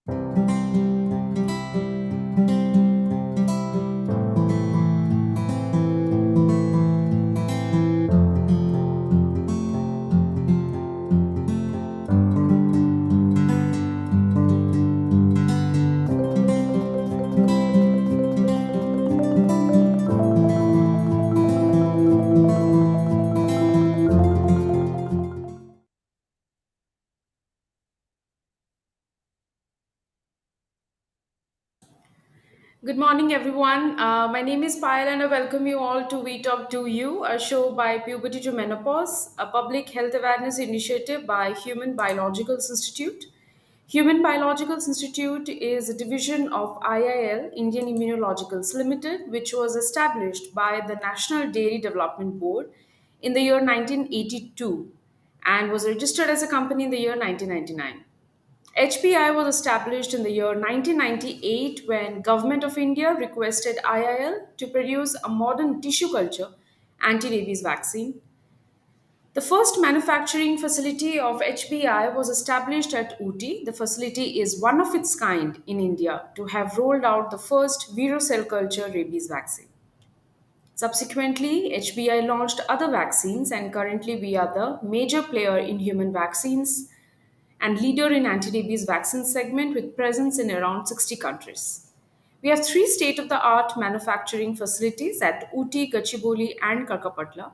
Good morning, everyone. My name is Payal, and I welcome you all to We Talk to You, a show by Puberty to Menopause, a public health awareness initiative by Human Biological Institute. Human Biological Institute is a division of IIL, Indian Immunologicals Limited, which was established by the National Dairy Development Board in the year 1982 and was registered as a company in the year 1999. HPI was established in the year 1998 when Government of India requested IIL to produce a modern tissue culture anti-rabies vaccine. The first manufacturing facility of HPI was established at Ooty. The facility is one of its kind in India to have rolled out the first Vero cell culture rabies vaccine. Subsequently, HBI launched other vaccines, and currently we are the major player in human vaccines and leader in anti-rabies vaccine segment with presence in around 60 countries. We have three state-of-the-art manufacturing facilities at Ooty, Gachibowli, and Karkapatla.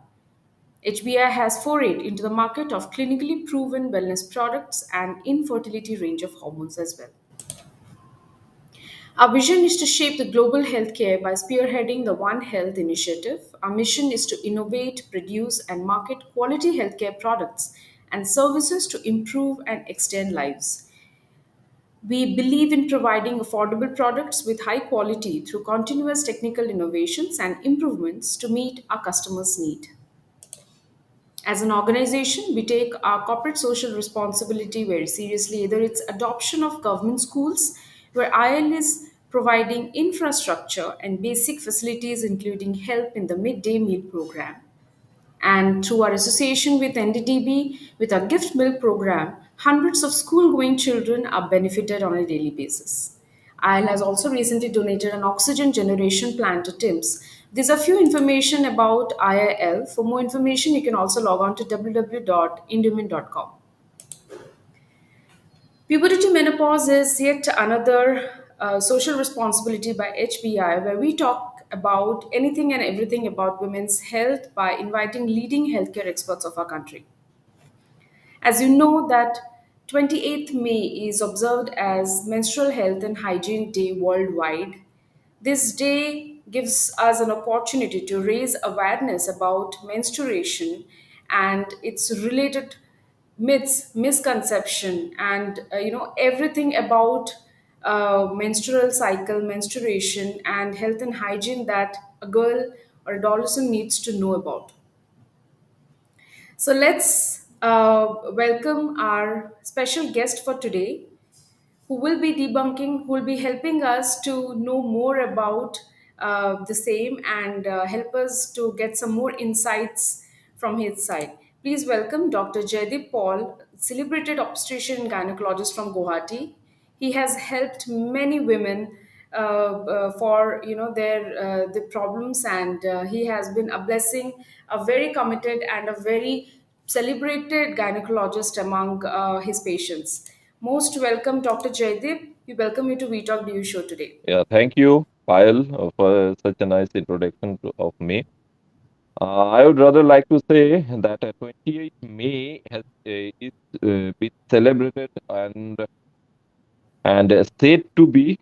HBI has forayed into the market of clinically proven wellness products and infertility range of hormones as well. Our vision is to shape the global healthcare by spearheading the One Health initiative. Our mission is to innovate, produce, and market quality healthcare products and services to improve and extend lives. We believe in providing affordable products with high quality through continuous technical innovations and improvements to meet our customers' need. As an organization, we take our corporate social responsibility very seriously. Either it's adoption of government schools, where IL is providing infrastructure and basic facilities, including help in the midday meal program, and through our association with NDDB, with our gift milk program, hundreds of school going children are benefited on a daily basis. IL has also recently donated an oxygen generation plant to TIMS. There's a few information about IIL. For more information, you can also log on to www.indumin.com. Puberty to menopause is yet another social responsibility by HBI, where we talk about anything and everything about women's health by inviting leading healthcare experts of our country. As you know that 28th May is observed as Menstrual Health and Hygiene Day worldwide. This day gives us an opportunity to raise awareness about menstruation and its related myths, misconception, and everything about menstrual cycle, menstruation, and health and hygiene that a girl or adolescent needs to know about. So let's welcome our special guest for today, who will be debunking, who will be helping us to know more about the same and help us to get some more insights from his side. Please welcome Dr. Jaydeep Paul, celebrated obstetrician and gynecologist from Guwahati. He has helped many women for their problems, and he has been a blessing, a very committed and a very celebrated gynecologist among his patients. Most welcome, Dr. Jaydeep. We welcome you to We Talk Do You show today. Yeah, thank you, Payal, for such a nice introduction of me. I would rather like to say that 28th May is been celebrated and said to be.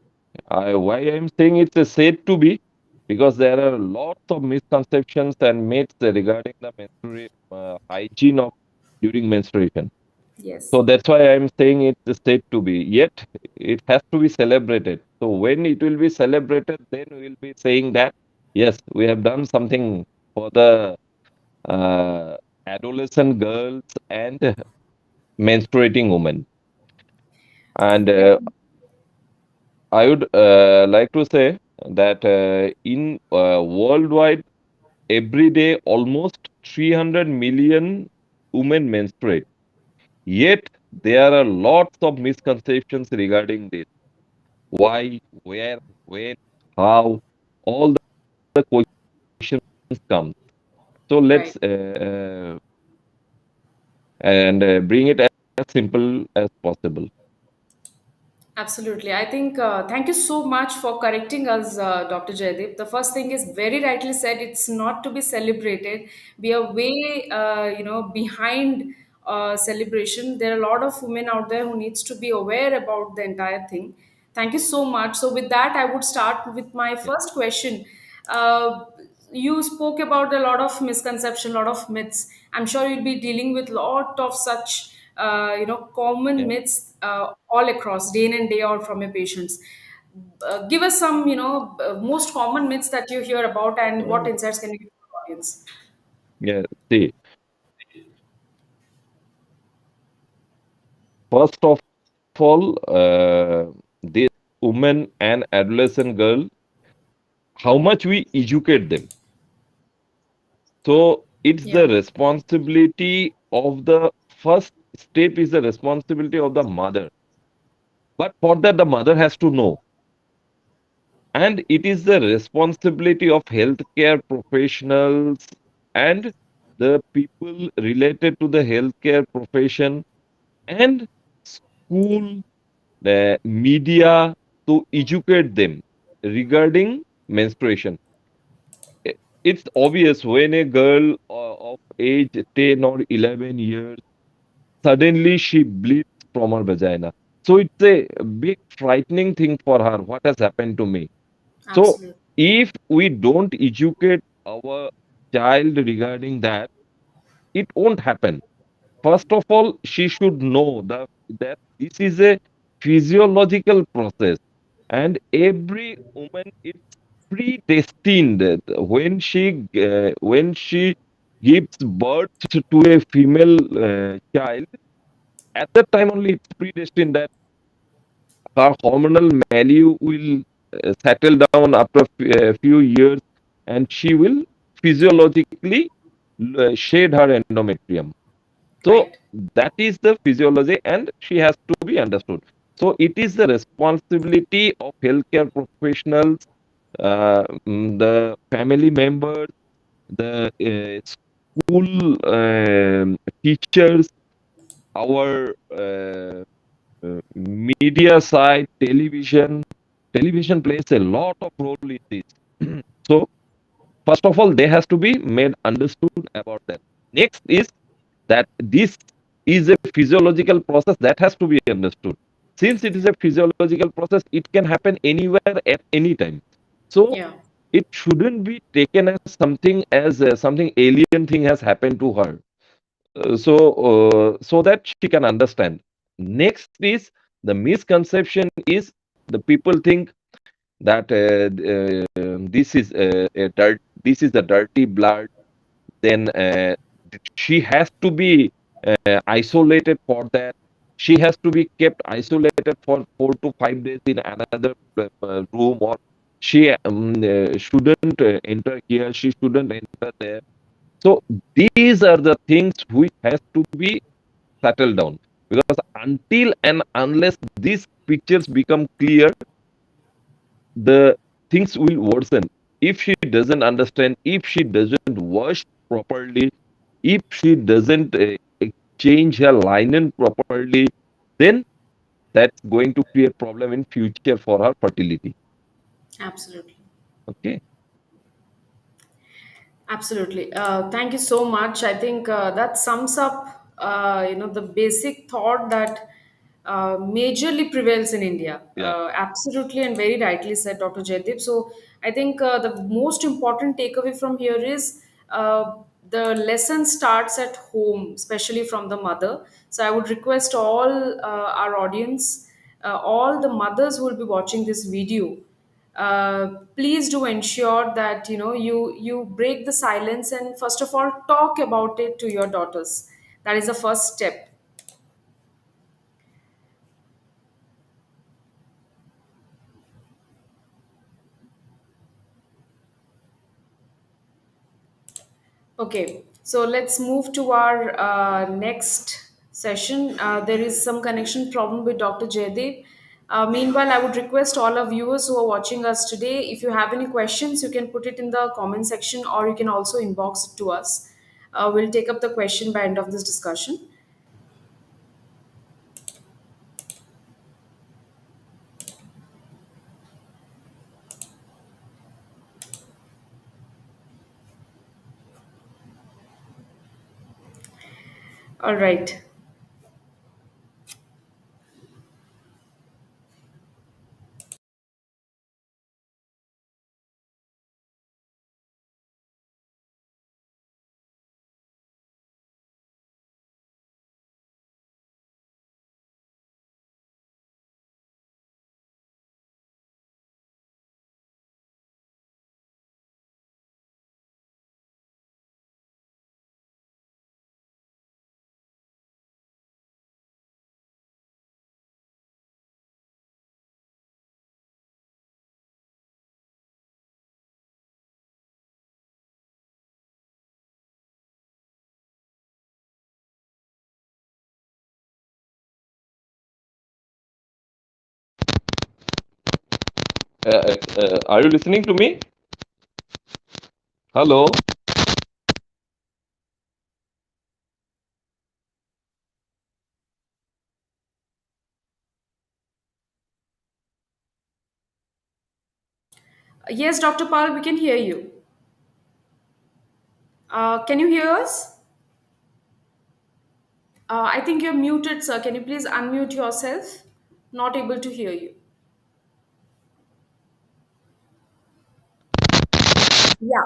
Why I'm saying it's a said to be because there are lots of misconceptions and myths regarding the hygiene of during menstruation. Yes. So that's why I'm saying it's said to be. Yet it has to be celebrated. So when it will be celebrated, then we will be saying that yes, we have done something for the uh, adolescent girls and menstruating women. And I would like to say that in worldwide, every day almost 300 million women menstruate. Yet there are lots of misconceptions regarding this. why, where, when, how, all the questions come. So let's Right. and bring it as simple as possible. Absolutely. I think, thank you so much for correcting us, Dr. Jaydeep. The first thing is very rightly said, it's not to be celebrated. We are way, behind celebration. There are a lot of women out there who needs to be aware about the entire thing. Thank you so much. So with that, I would start with my Yeah. first question. Uh, you spoke about a lot of misconception, a lot of myths. I'm sure you'll be dealing with a lot of such common Yeah. myths all across day in and day out from your patients. Give us some most common myths that you hear about, and what Mm. insights can you give to the audience? Yeah. See, first of all, this woman and adolescent girl, how much we educate them. So it's the Yeah. responsibility of the first step is the responsibility of the mother. But for that, the mother has to know. And it is the responsibility of healthcare professionals and the people related to the healthcare profession and school, the media to educate them regarding menstruation. I- It's obvious when a girl of age 10 or 11 years suddenly she bleeds from her vagina. So it's a big frightening thing for her. What has happened to me? So Absolutely. if we don't educate our child regarding that, it won't happen. First of all, she should know that this is a physiological process, and every woman is predestined when she gives birth to a female child. At that time only, it's predestined that her hormonal value will settle down after a few years, and she will physiologically shed her endometrium. So Right. that is the physiology, and she has to be understood. So it is the responsibility of healthcare professionals, the family members, the school teachers, our media side, television plays a lot of role in this. So first of all, they has to be made understood about that. Next is that this is a physiological process that has to be understood. Since it is a physiological process, it can happen anywhere at any time. So Yeah. it shouldn't be taken as something alien thing has happened to her. So that she can understand. Next is the misconception is the people think that this is the dirty blood. Then she has to be isolated for that. She has to be kept isolated for 4 to 5 days in another room, or she shouldn't enter here. She shouldn't enter there. So these are the things which has to be settled down, because until and unless these pictures become clear, the things will worsen. If she doesn't understand, if she doesn't wash properly, if she doesn't change her linen properly, then that's going to create problem in future for her fertility. Absolutely. Okay. Absolutely. Thank you so much. I think that sums up, the basic thought that majorly prevails in India. Yeah. Absolutely, and very rightly said, Dr. Jaydeep. So I think the most important takeaway from here is the lesson starts at home, especially from the mother. So I would request all our audience, all the mothers who will be watching this video, please do ensure that you break the silence, and first of all talk about it to your daughters. That is the first step. Okay, so let's move to our next session. There is some connection problem with Dr. Jaydeep. Meanwhile, I would request all our viewers who are watching us today, if you have any questions, you can put it in the comment section or you can also inbox it to us. We'll take up the question by end of this discussion. All right. Are you listening to me? Hello. Yes, Dr. Paul, we can hear you. Can you hear us? I think you're muted, sir. Can you please unmute yourself? Not able to hear you. Yeah.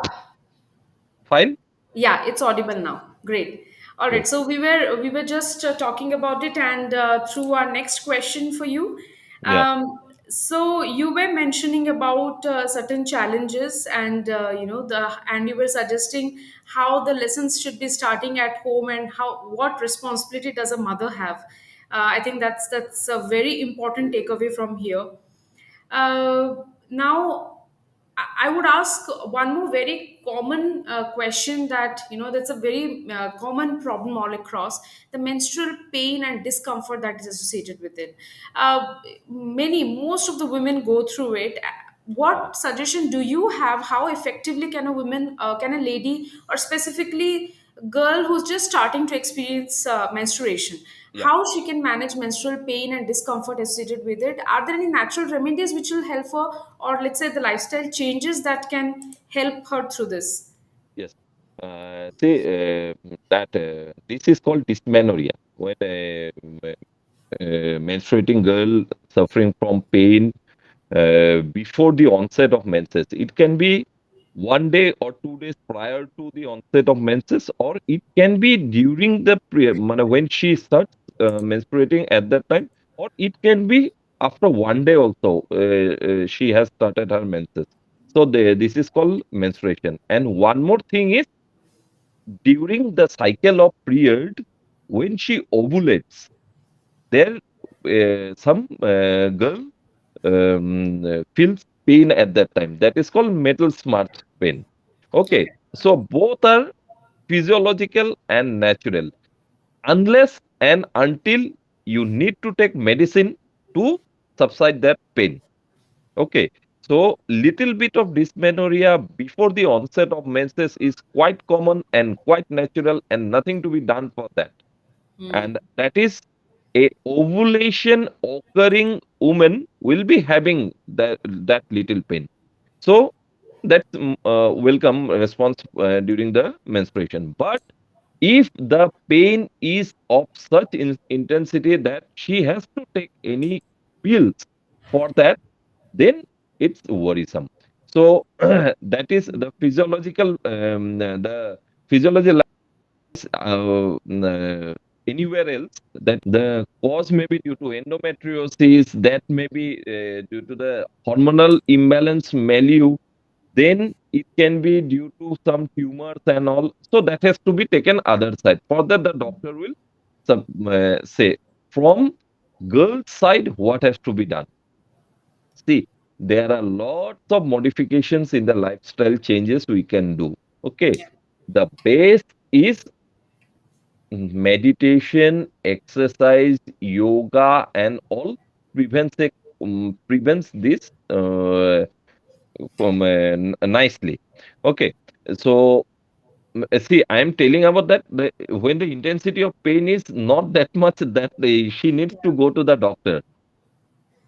Fine. Yeah, it's audible now. Great. All Hmm. right. So we were just talking about it, and through our next question for you. Yeah. So you were mentioning about certain challenges, and and you were suggesting how the lessons should be starting at home, and how what responsibility does a mother have. I think that's a very important takeaway from here. Now, I would ask one more very common question that, that's a very common problem all across, the menstrual pain and discomfort that is associated with it. Most of the women go through it. What suggestion do you have? How effectively can can a lady, or specifically girl who's just starting to experience menstruation, Yeah. how she can manage menstrual pain and discomfort associated with it? Are there any natural remedies which will help her, or let's say the lifestyle changes that can help her through this? Yes. See, that this is called dysmenorrhea. When menstruating girl suffering from pain before the onset of menses. It can be 1 day or 2 days prior to the onset of menses, or it can be during the when she starts menstruating at that time, or it can be after 1 day also. She has started her menses. So this is called menstruation. And one more thing is during the cycle of period when she ovulates, there some girl feels pain at that time. That is called metal smart pain. Okay, Okay. so both are physiological and natural, unless and until you need to take medicine to subside that pain. Okay, so little bit of dysmenorrhea before the onset of menses is quite common and quite natural, and nothing to be done for that. Hmm. And that is a ovulation occurring woman will be having that little pain. So that's welcome response during the menstruation. But if the pain is of such intensity that she has to take any pills for that, then it's worrisome. So that is the physiological the physiology anywhere else, that the cause may be due to endometriosis, that may be due to the hormonal imbalance milieu, then it can be due to some tumors and all. So that has to be taken other side. For that, the doctor will say from girl's side what has to be done. See, there are lots of modifications in the lifestyle changes we can do. Okay, Yeah. the base is meditation, exercise, yoga, and all prevents a prevents this from nicely. Okay, so see, I am telling about that when the intensity of pain is not that much that she needs to go to the doctor.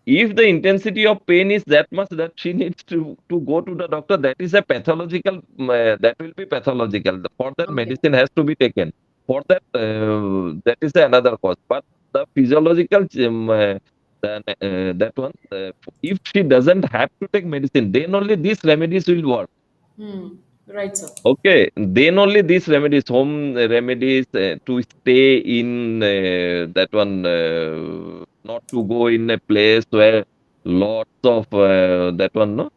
If the intensity of pain is that much that she needs to go to the doctor, that is a pathological, that will be pathological. For that, Okay. medicine has to be taken. For that, that is another cause. But the physiological, that one, if she doesn't have to take medicine, then only these remedies will work. Hmm. Right, sir. Okay, then only these remedies, home remedies, to stay in that one, not to go in a place where lots of that one, no,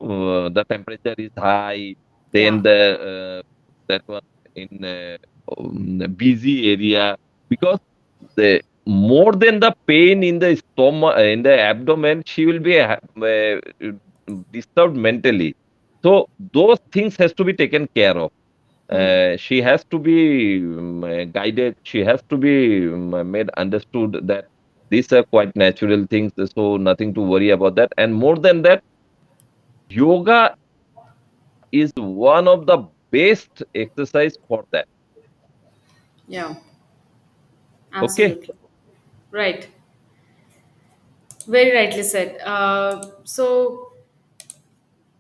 the temperature is high, then Yeah. that one in busy area, because the more than the pain in the stomach, in the abdomen, she will be disturbed mentally. So those things has to be taken care of. Hmm. She has to be guided. She has to be made understood that these are quite natural things, so nothing to worry about that. And more than that, yoga is one of the best exercise for that. Yeah. Okay. Absolutely. Right. Very rightly said. So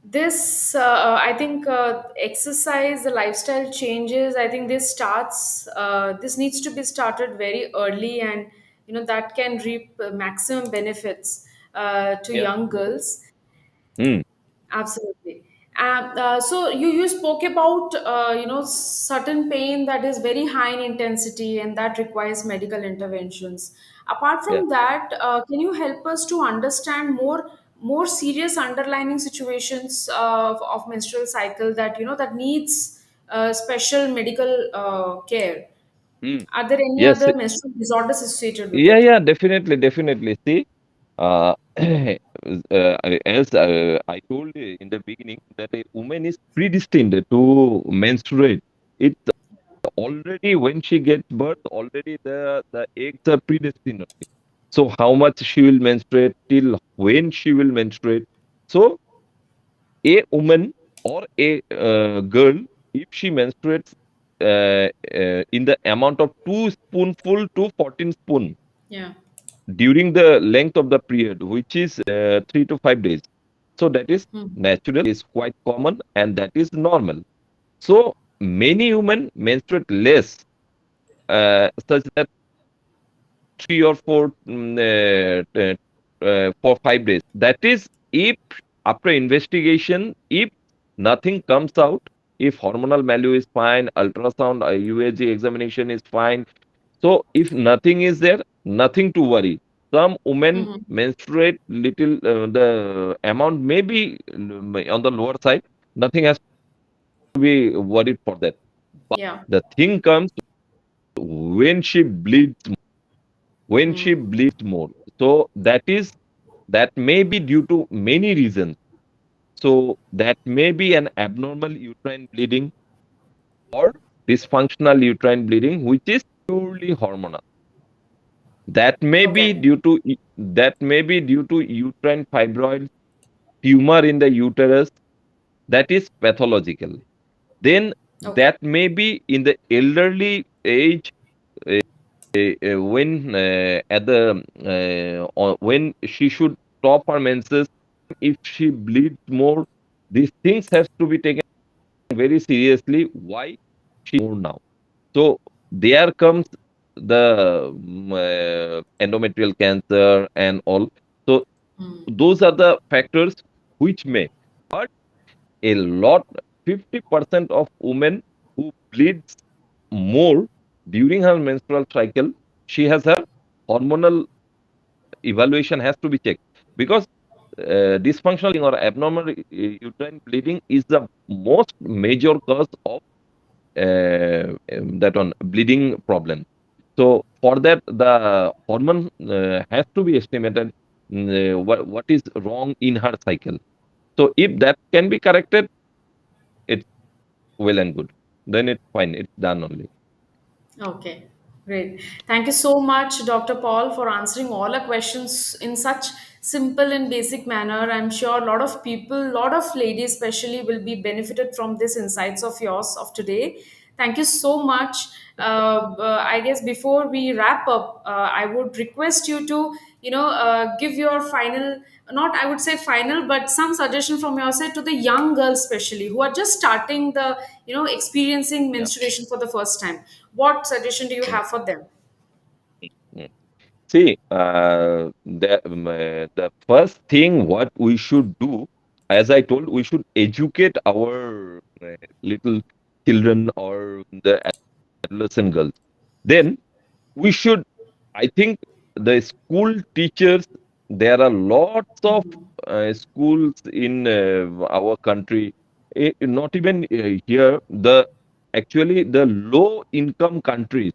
this, I think, exercise, the lifestyle changes. I think this starts. This needs to be started very early, and that can reap maximum benefits to Yeah. young girls. Hmm. Absolutely. So you spoke about certain pain that is very high in intensity and that requires medical interventions. Apart Yeah. from that, can you help us to understand more serious underlying situations of menstrual cycle that that needs special medical care? Hmm. Are there any Yes. other menstrual disorders associated with Yeah. it? Yeah. Definitely. Definitely. See, uh, as I told you in the beginning, that a woman is predestined to menstruate. It's already when she gets birth, already the eggs are predestined. So how much she will menstruate, till when she will menstruate. So a woman or a girl, if she menstruates in the amount of 2 spoonful to 14 spoon Yeah. during the length of the period, which is 3 to 5 days. So that is Hmm. natural, is quite common, and that is normal. So many women menstruate less, such that 3 or 4 for 5 days. That is, if after investigation, if nothing comes out, if hormonal value is fine, ultrasound, UAG examination is fine. So if nothing is there, nothing to worry. Some women Hmm. menstruate little, the amount may be on the lower side. Nothing has to be worried for that. But Yeah. the thing comes when she bleeds, when she Hmm. bleeds more. So that may be due to many reasons. So that may be an abnormal uterine bleeding or dysfunctional uterine bleeding, which is purely hormonal. That may be Okay. due to uterine fibroid, tumor in the uterus, that is pathological. Then Okay. that may be in the elderly age, when at the or when she should stop her menses. If she bleeds more, these things have to be taken very seriously. Why she more now? So there comes the endometrial cancer and all. So Hmm. those are the factors which may. But a lot, 50% of women who bleeds more during her menstrual cycle, she has her hormonal evaluation has to be checked, because dysfunctional or abnormal uterine bleeding is the most major cause of that one bleeding problem. So for that, the hormone has to be estimated, what is wrong in her cycle. So if that can be corrected, it's well and good. Then it's fine. It's done only. Okay, great. Thank you so much, Dr. Paul, for answering all our questions in such simple and basic manner. I'm sure a lot of people, a lot of ladies especially, will be benefited from this insights of yours of today. Thank you so much. I guess before we wrap up, I would request you to, give your final, not I would say final, but some suggestion from your side to the young girls, especially who are just starting the, experiencing Yeah. menstruation for the first time. What suggestion do you Mm, have for them? mm. See, the first thing what we should do, as I told, we should educate our little children or the adolescent girls. Then we should, I think, the school teachers, there are lots of schools in our country, not even here, actually the low income countries,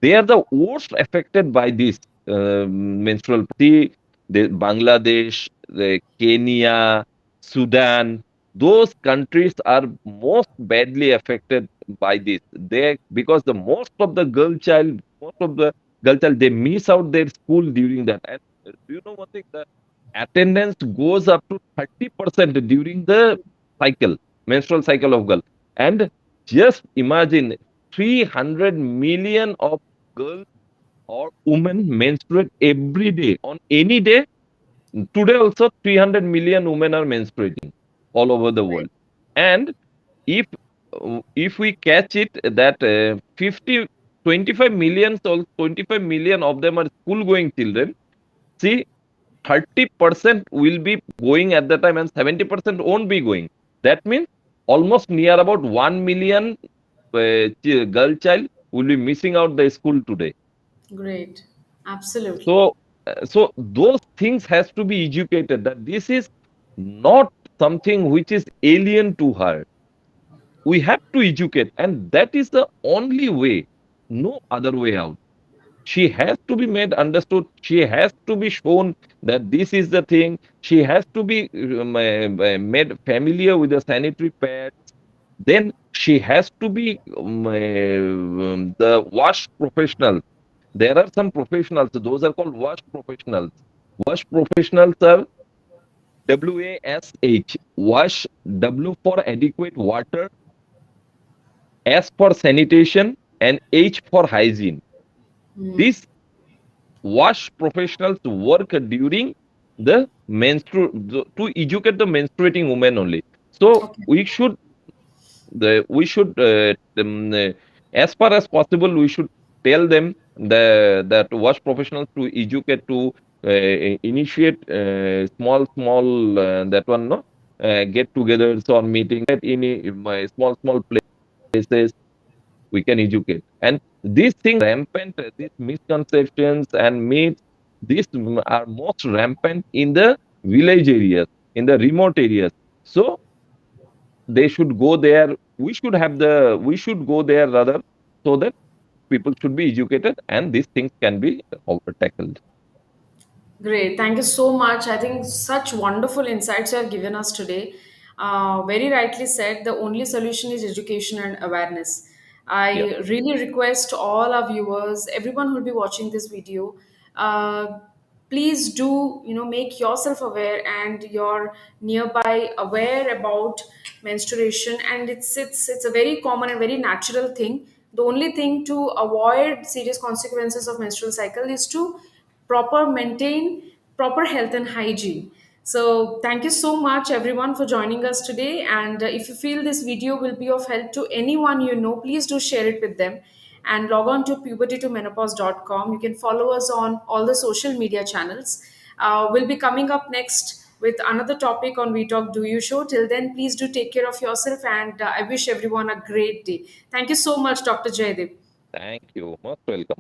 they are the worst affected by this menstrual. See, the Bangladesh, the Kenya, Sudan, those countries are most badly affected by this. They, because the most of the girl child, they miss out their school during that. And do you know one thing? The attendance goes up to 30% during the cycle, menstrual cycle of girl. And just imagine 300 million of girls or women menstruate every day on any day. Today also 300 million women are menstruating all over the world. And if if we catch it that 25 million, so 25 million of them are school going children, see, 30% will be going at the time and 70% won't be going. That means almost near about 1 million girl child will be missing out the school today. Great. Absolutely. So those things has to be educated that this is not something which is alien to her. We have to educate, and that is the only way, no other way out. She has to be made understood. She has to be shown that this is the thing. She has to be made familiar with the sanitary pad. Then she has to be the wash professional. There are some professionals, those are called wash professionals. Wash professionals are WASH, wash, W for adequate water, S for sanitation, and H for hygiene. Hmm. These wash professionals work during the to educate the menstruating women only. So Okay. we should as far as possible we should tell them that wash professionals to educate to initiate small that one no get togethers or meetings at any small places we can educate. And these things rampant, these misconceptions and myths, these are most rampant in the village areas, in the remote areas. So they should go there. We should go there rather, so that people should be educated and these things can be tackled. Great. Thank you so much. I think such wonderful insights you have given us today. Very rightly said, the only solution is education and awareness. Yeah. I really request all our viewers, everyone who will be watching this video, uh, please do, make yourself aware and your nearby aware about menstruation. And it's a very common and very natural thing. The only thing to avoid serious consequences of menstrual cycle is to maintain proper health and hygiene. So thank you so much everyone for joining us today, and if you feel this video will be of help to anyone you know, please do share it with them, and log on to puberty2menopause.com. You can follow us on all the social media channels. We'll be coming up next with another topic on We Talk Do You show. Till then, please do take care of yourself, and I wish everyone a great day. Thank you so much, Dr. Jaydeep. Thank you. Most welcome.